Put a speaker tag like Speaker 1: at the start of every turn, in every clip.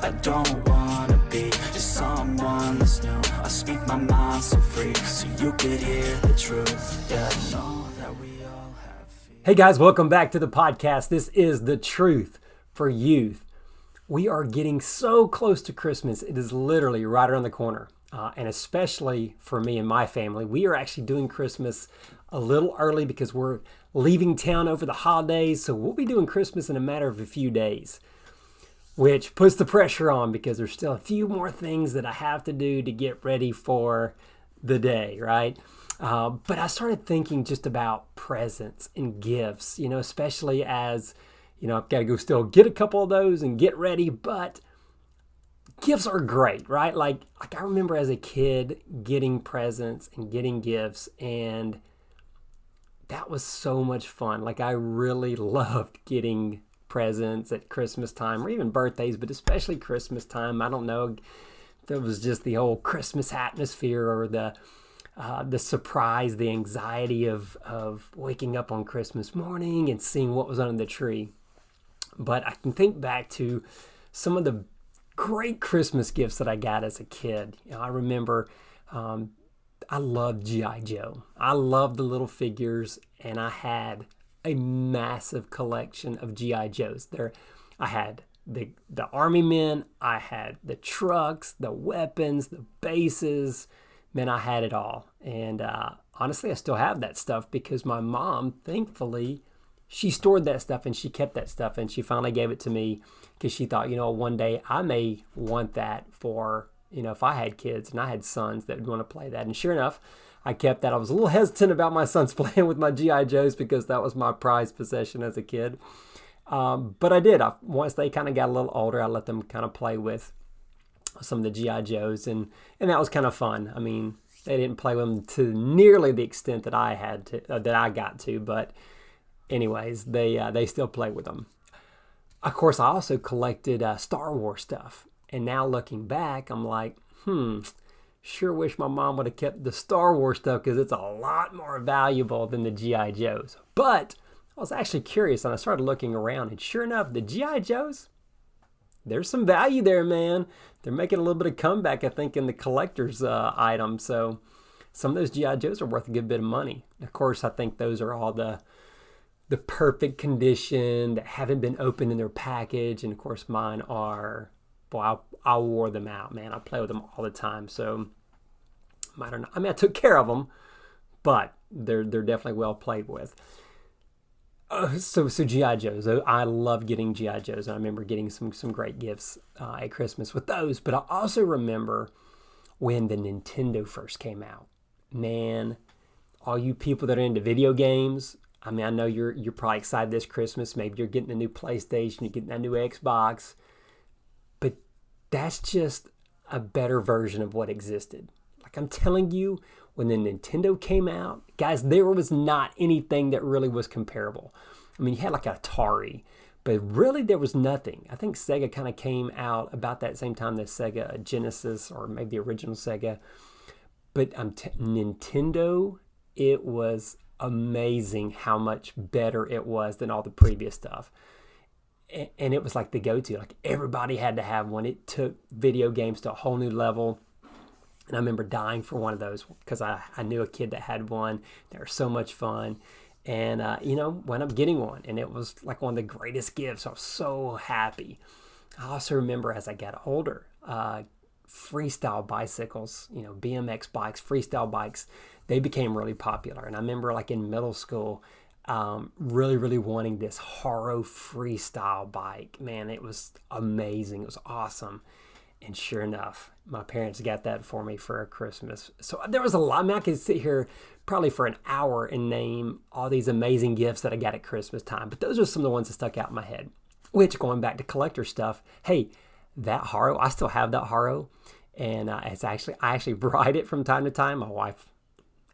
Speaker 1: I don't wanna be just someone that's new. I speak my mind so free, so you could hear the truth. Yeah, I know that we all have fear.
Speaker 2: Hey guys, welcome back to the podcast. This is The Truth for Youth. We are getting so close to Christmas. It is literally right around the corner. And especially for me and my family, we are actually doing Christmas a little early because we're leaving town over the holidays. So we'll be doing Christmas in a matter of a few days, which puts the pressure on because there's still a few more things that I have to do to get ready for the day, right? But I started thinking just about presents and gifts, especially as, I've got to go still get a couple of those and get ready, but gifts are great, right? Like I remember as a kid getting presents and getting gifts, and that was so much fun. Like I really loved getting presents at Christmas time or even birthdays, but especially Christmas time. I don't know if it was just the whole Christmas atmosphere or the surprise, the anxiety of waking up on Christmas morning and seeing what was under the tree. But I can think back to some of the great Christmas gifts that I got as a kid. I remember I loved G.I. Joe. I loved the little figures, and I had a massive collection of G.I. Joes. I had the army men, I had the trucks, the weapons, the bases. Man, I had it all. And honestly, I still have that stuff because my mom, thankfully, she stored that stuff and she kept that stuff, and she finally gave it to me because she thought, one day I may want that for, if I had kids and I had sons that would want to play that. And sure enough, I kept that. I was a little hesitant about my sons playing with my G.I. Joes because that was my prized possession as a kid. But I did. Once they kind of got a little older, I let them kind of play with some of the G.I. Joes, and that was kind of fun. I mean, they didn't play with them to nearly the extent that I had to, that I got to, but anyways, they still play with them. Of course, I also collected Star Wars stuff, and now looking back, I'm like, sure wish my mom would have kept the Star Wars stuff because it's a lot more valuable than the G.I. Joes. But I was actually curious, and I started looking around, and sure enough, the G.I. Joes, there's some value there, man. They're making a little bit of comeback, I think, in the collector's item. So some of those G.I. Joes are worth a good bit of money. Of course, I think those are all the perfect condition that haven't been opened in their package. And of course, mine are, boy, I wore them out, man. I play with them all the time. So I don't know. I mean, I took care of them, but they're definitely well played with. So G.I. Joes. I love getting G.I. Joes. And I remember getting some great gifts at Christmas with those. But I also remember when the Nintendo first came out. Man, all you people that are into video games, I mean, I know you're probably excited this Christmas. Maybe you're getting a new PlayStation, you're getting a new Xbox. But that's just a better version of what existed. Like I'm telling you, when the Nintendo came out, guys, there was not anything that really was comparable. I mean, you had like Atari, but really there was nothing. I think Sega kind of came out about that same time, the Sega Genesis, or maybe the original Sega. But Nintendo, it was amazing how much better it was than all the previous stuff. And it was like the go-to. Like everybody had to have one. It took video games to a whole new level. And I remember dying for one of those because I knew a kid that had one. They were so much fun. And, wound up getting one. And it was like one of the greatest gifts. I was so happy. I also remember as I got older, freestyle bicycles, BMX bikes, freestyle bikes, they became really popular. And I remember like in middle school, really, really wanting this Haro freestyle bike. Man, it was amazing. It was awesome. And sure enough, my parents got that for me for a Christmas. So there was a lot. I mean, I could sit here probably for an hour and name all these amazing gifts that I got at Christmas time. But those are some of the ones that stuck out in my head. Which, going back to collector stuff, hey, that Haro, I still have that Haro. And I actually ride it from time to time. My wife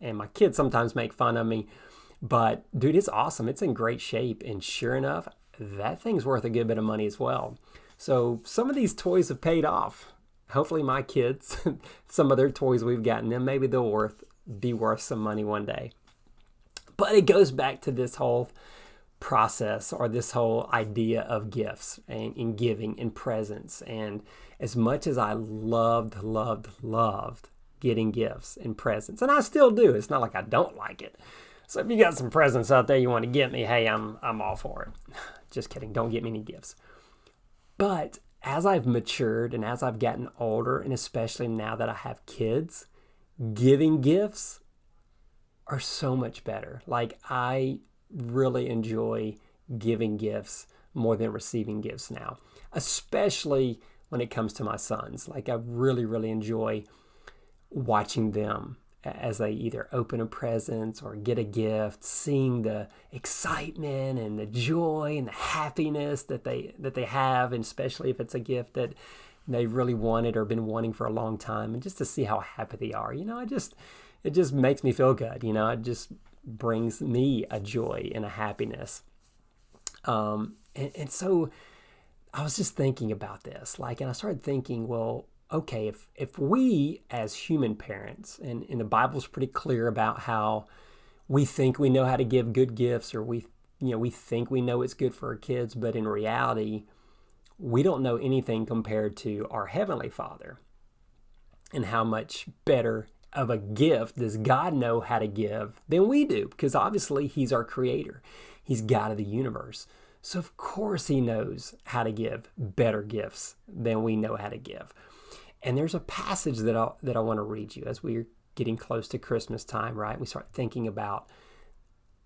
Speaker 2: and my kids sometimes make fun of me. But, dude, it's awesome. It's in great shape. And sure enough, that thing's worth a good bit of money as well. So some of these toys have paid off. Hopefully my kids, some of their toys we've gotten them, maybe they'll be worth some money one day. But it goes back to this whole process or this whole idea of gifts and giving and presents. And as much as I loved getting gifts and presents, and I still do, it's not like I don't like it. So if you got some presents out there you want to get me, hey, I'm all for it. Just kidding, don't get me any gifts. But as I've matured and as I've gotten older, and especially now that I have kids, giving gifts are so much better. Like, I really enjoy giving gifts more than receiving gifts now, especially when it comes to my sons. Like, I really enjoy watching them as they either open a present or get a gift, seeing the excitement and the joy and the happiness that they have, and especially if it's a gift that they really wanted or been wanting for a long time, and just to see how happy they are. It just makes me feel good. It just brings me a joy and a happiness. And so I was just thinking about this, and I started thinking, well, okay, if we as human parents, and the Bible's pretty clear about how we think we know how to give good gifts, or we think we know it's good for our kids, but in reality, we don't know anything compared to our Heavenly Father. And how much better of a gift does God know how to give than we do? Because obviously He's our Creator. He's God of the universe. So of course He knows how to give better gifts than we know how to give. And there's a passage that I want to read you as we're getting close to Christmas time, right? We start thinking about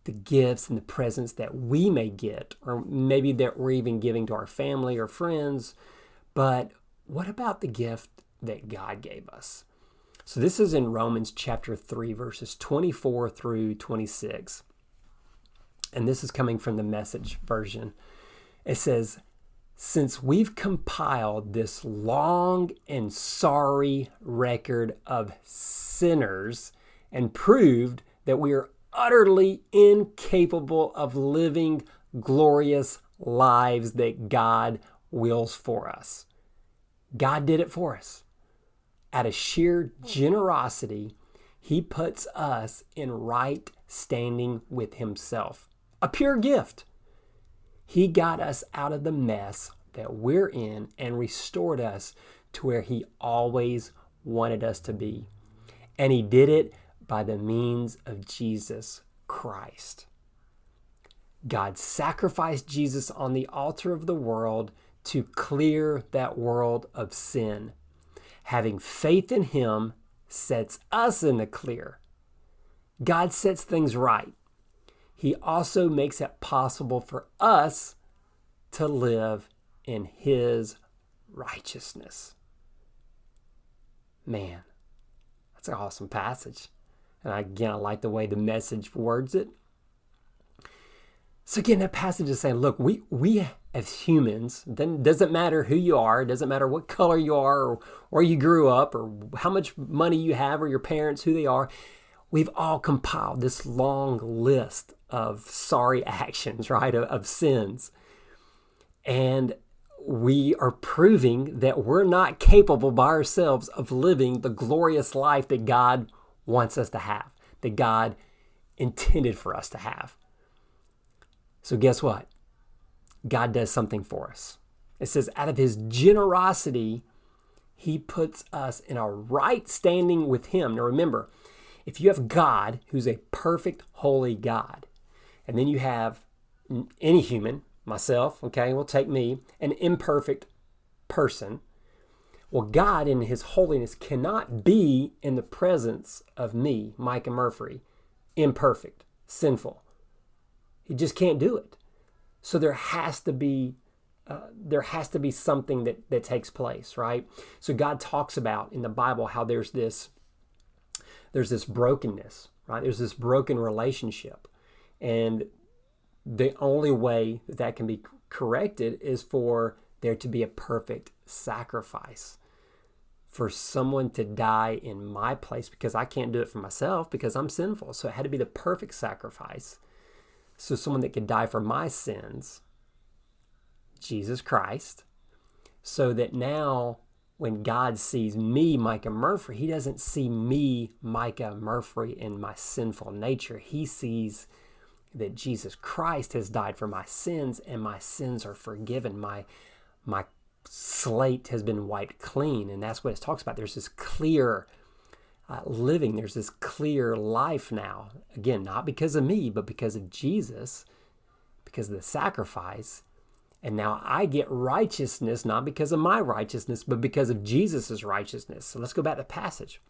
Speaker 2: the gifts and the presents that we may get, or maybe that we're even giving to our family or friends. But what about the gift that God gave us? So this is in Romans chapter 3, verses 24 through 26. And this is coming from the Message version. It says, "Since we've compiled this long and sorry record of sinners and proved that we are utterly incapable of living glorious lives that God wills for us." God did it for us. Out of sheer generosity, He puts us in right standing with Himself. A pure gift. He got us out of the mess that we're in and restored us to where He always wanted us to be. And He did it by the means of Jesus Christ. God sacrificed Jesus on the altar of the world to clear that world of sin. Having faith in Him sets us in the clear. God sets things right. He also makes it possible for us to live in His righteousness. Man, that's an awesome passage. And again, I like the way the Message words it. So again, that passage is saying, look, we as humans, then doesn't matter who you are, doesn't matter what color you are, or where you grew up, or how much money you have, or your parents, who they are, we've all compiled this long list of sorry actions, right, of sins. And we are proving that we're not capable by ourselves of living the glorious life that God wants us to have, that God intended for us to have. So guess what? God does something for us. It says, out of His generosity, He puts us in a right standing with Him. Now remember, if you have God, who's a perfect, holy God, and then you have any human, myself, okay, we'll take me, an imperfect person. Well, God in His holiness cannot be in the presence of me, Micah Murphy, imperfect, sinful. He just can't do it. So there has to be something that takes place, right? So God talks about in the Bible how there's this brokenness, right? There's this broken relationship, and the only way that can be corrected is for there to be a perfect sacrifice, for someone to die in my place, because I can't do it for myself because I'm sinful. So it had to be the perfect sacrifice. So someone that could die for my sins, Jesus Christ, so that now when God sees me, Micah Murphy, He doesn't see me, Micah Murphy, in my sinful nature. He sees that Jesus Christ has died for my sins and my sins are forgiven. My slate has been wiped clean. And that's what it talks about. There's this clear living. There's this clear life now. Again, not because of me, but because of Jesus, because of the sacrifice. And now I get righteousness, not because of my righteousness, but because of Jesus' righteousness. So let's go back to the passage.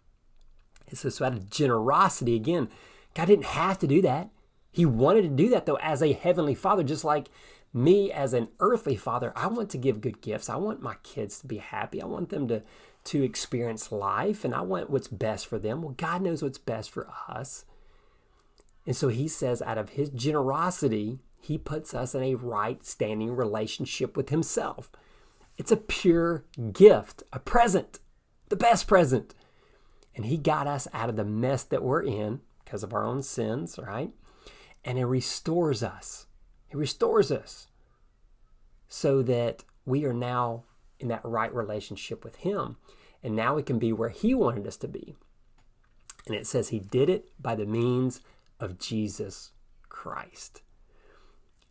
Speaker 2: It says, so out of generosity, again, God didn't have to do that. He wanted to do that, though, as a heavenly father, just like me as an earthly father. I want to give good gifts. I want my kids to be happy. I want them to experience life, and I want what's best for them. Well, God knows what's best for us. And so he says, out of his generosity, he puts us in a right standing relationship with himself. It's a pure gift, a present, the best present. And he got us out of the mess that we're in because of our own sins, right? And it restores us. He restores us so that we are now in that right relationship with him. And now we can be where he wanted us to be. And it says he did it by the means of Jesus Christ.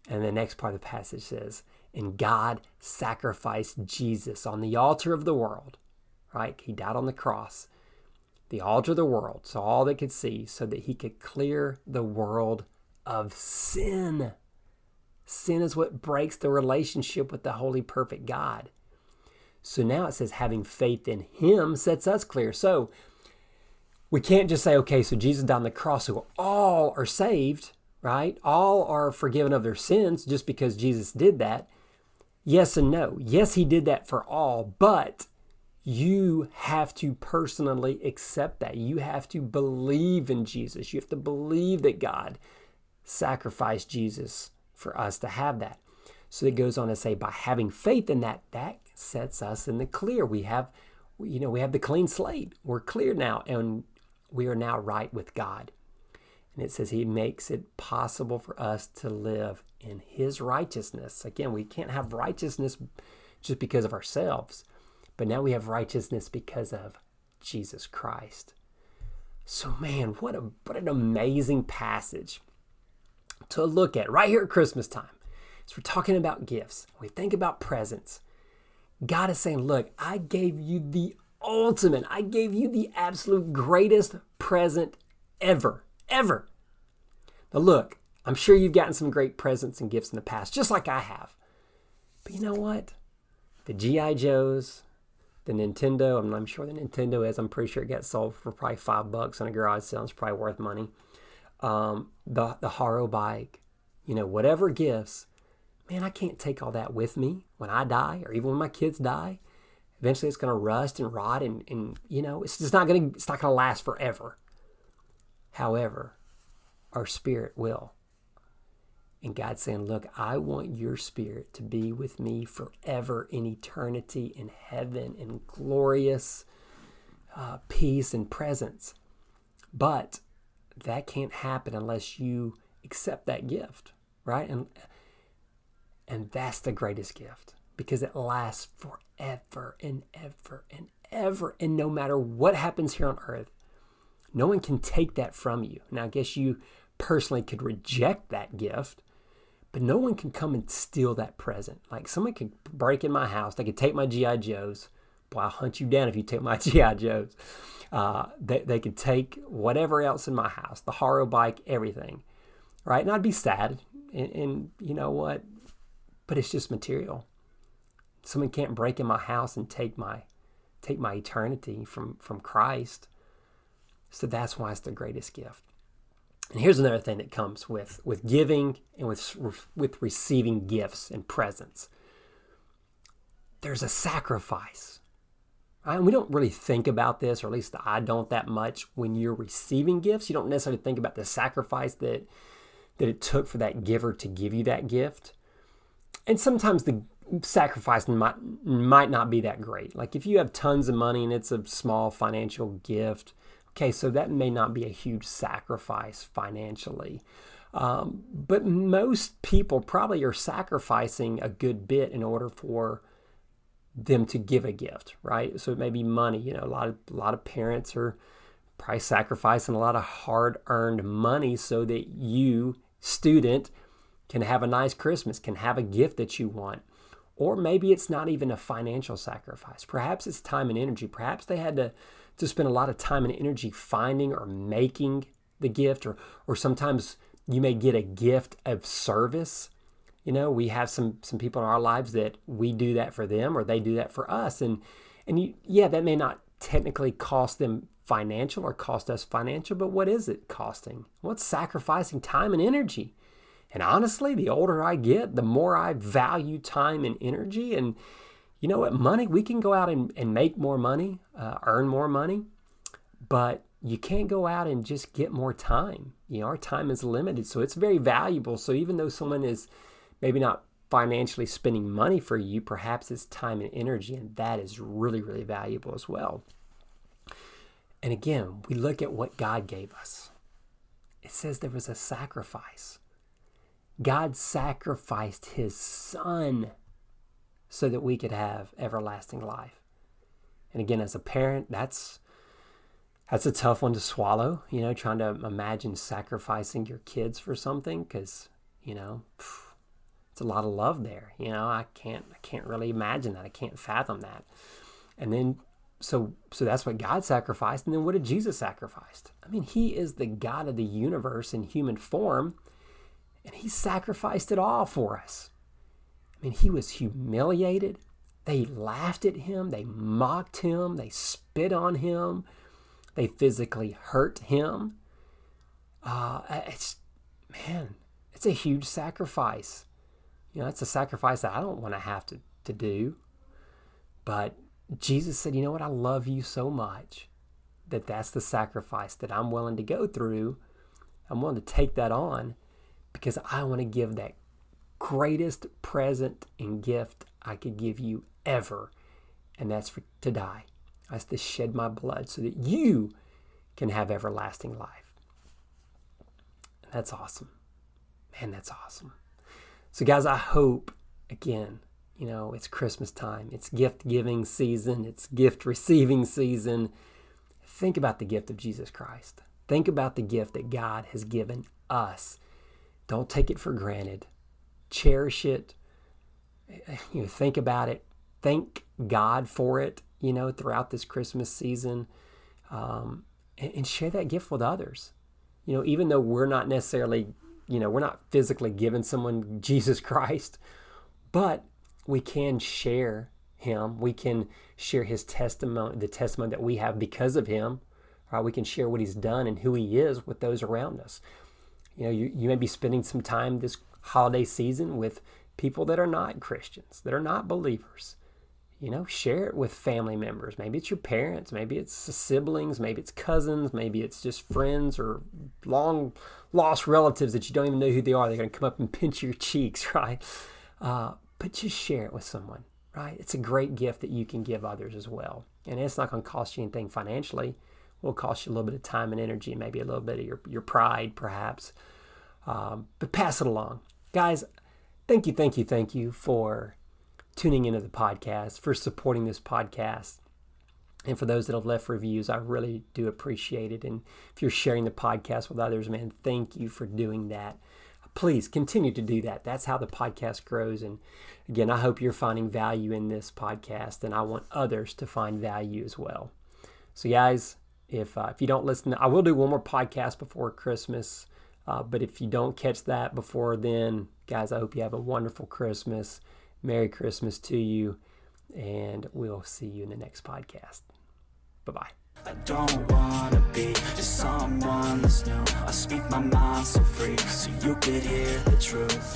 Speaker 2: And the next part of the passage says, and God sacrificed Jesus on the altar of the world, right? He died on the cross, the altar of the world, so all they could see, so that he could clear the world of sin. Sin is what breaks the relationship with the holy, perfect God. So now it says having faith in him sets us clear. So we can't just say, okay, so Jesus died on the cross, so all are saved, right? All are forgiven of their sins just because Jesus did that. Yes and no. Yes, he did that for all, but you have to personally accept that. You have to believe in Jesus. You have to believe that God sacrificed Jesus for us to have that. So it goes on to say, by having faith in that, that sets us in the clear. We have the clean slate. We're clear now, and we are now right with God. And it says he makes it possible for us to live in his righteousness. Again, we can't have righteousness just because of ourselves, but now we have righteousness because of Jesus Christ. So man, what an amazing passage to look at right here at Christmas time. So we're talking about gifts. We think about presents. God is saying, look, I gave you the ultimate. I gave you the absolute greatest present ever. Now look, I'm sure you've gotten some great presents and gifts in the past, just like I have. But you know what? The G.I. Joes, the Nintendo, I'm sure the Nintendo is. I'm pretty sure it got sold for probably $5 on a garage sale. It's probably worth money. The Haro bike, whatever gifts, man, I can't take all that with me when I die, or even when my kids die. Eventually it's going to rust and rot and it's not going to last forever. However, our spirit will. And God's saying, look, I want your spirit to be with me forever in eternity, in heaven, in glorious peace and presence. But that can't happen unless you accept that gift, right? And that's the greatest gift, because it lasts forever and ever and ever. And no matter what happens here on earth, no one can take that from you. Now, I guess you personally could reject that gift, but no one can come and steal that present. Like, someone could break in my house. They could take my G.I. Joes. Boy, I'll hunt you down if you take my G.I. Joes. They could take whatever else in my house, the Haro bike, everything, right? And I'd be sad. And you know what? But it's just material. Someone can't break in my house and take my eternity from Christ. So that's why it's the greatest gift. And here's another thing that comes with giving and with receiving gifts and presents. There's a sacrifice. Right? And we don't really think about this, or at least I don't that much. When you're receiving gifts, you don't necessarily think about the sacrifice that it took for that giver to give you that gift. And sometimes the sacrifice might not be that great. Like if you have tons of money and it's a small financial gift, okay, so that may not be a huge sacrifice financially. But most people probably are sacrificing a good bit in order for them to give a gift, right? So it may be money. A lot of parents are probably sacrificing a lot of hard-earned money so that you student can have a nice Christmas, can have a gift that you want. Or maybe it's not even a financial sacrifice. Perhaps it's time and energy. Perhaps they had to spend a lot of time and energy finding or making the gift, or sometimes you may get a gift of service. We have some people in our lives that we do that for them or they do that for us. And that may not technically cost them financial or cost us financial, but what is it costing? Well, it's sacrificing time and energy. And honestly, the older I get, the more I value time and energy. And you know what? Money, we can go out and make more money, earn more money, but you can't go out and just get more time. Our time is limited, so it's very valuable. So even though someone is maybe not financially spending money for you, perhaps it's time and energy, and that is really, really valuable as well. And again, we look at what God gave us. It says there was a sacrifice. God sacrificed his son so that we could have everlasting life. And again, as a parent, that's a tough one to swallow, trying to imagine sacrificing your kids for something, because, it's a lot of love there. I can't really imagine that. I can't fathom that. And then, so that's what God sacrificed. And then what did Jesus sacrifice? He is the God of the universe in human form, and he sacrificed it all for us. He was humiliated. They laughed at him. They mocked him. They spit on him. They physically hurt him. It's a huge sacrifice. It's a sacrifice that I don't want to have to do. But Jesus said, you know what? I love you so much that's the sacrifice that I'm willing to go through. I'm willing to take that on because I want to give that greatest present and gift I could give you ever. And that's to die. That's to shed my blood so that you can have everlasting life. That's awesome. Man, that's awesome. So guys, I hope, again, it's Christmas time. It's gift giving season. It's gift receiving season. Think about the gift of Jesus Christ. Think about the gift that God has given us. Don't take it for granted. Cherish it. Think about it. Thank God for it, throughout this Christmas season. And share that gift with others. Even though we're not necessarily, we're not physically giving someone Jesus Christ, but we can share him. We can share his testimony, the testimony that we have because of him. Right? We can share what he's done and who he is with those around us. You may be spending some time this holiday season with people that are not Christians, that are not believers. Share it with family members. Maybe it's your parents, maybe it's siblings, maybe it's cousins, maybe it's just friends or long lost relatives that you don't even know who they are. They're going to come up and pinch your cheeks, right? But just share it with someone, right? It's a great gift that you can give others as well. And it's not going to cost you anything financially. It will cost you a little bit of time and energy, maybe a little bit of your pride, perhaps. But pass it along. Guys, thank you for tuning into the podcast, for supporting this podcast. And for those that have left reviews, I really do appreciate it. And if you're sharing the podcast with others, man, thank you for doing that. Please continue to do that. That's how the podcast grows. And again, I hope you're finding value in this podcast, and I want others to find value as well. So guys, if you don't listen, I will do one more podcast before Christmas. But if you don't catch that before then, guys, I hope you have a wonderful Christmas. Merry Christmas to you, and we'll see you in the next podcast. Bye-bye.
Speaker 1: I don't wanna be just someone that's new. I speak my mind so free, so you could hear the truth.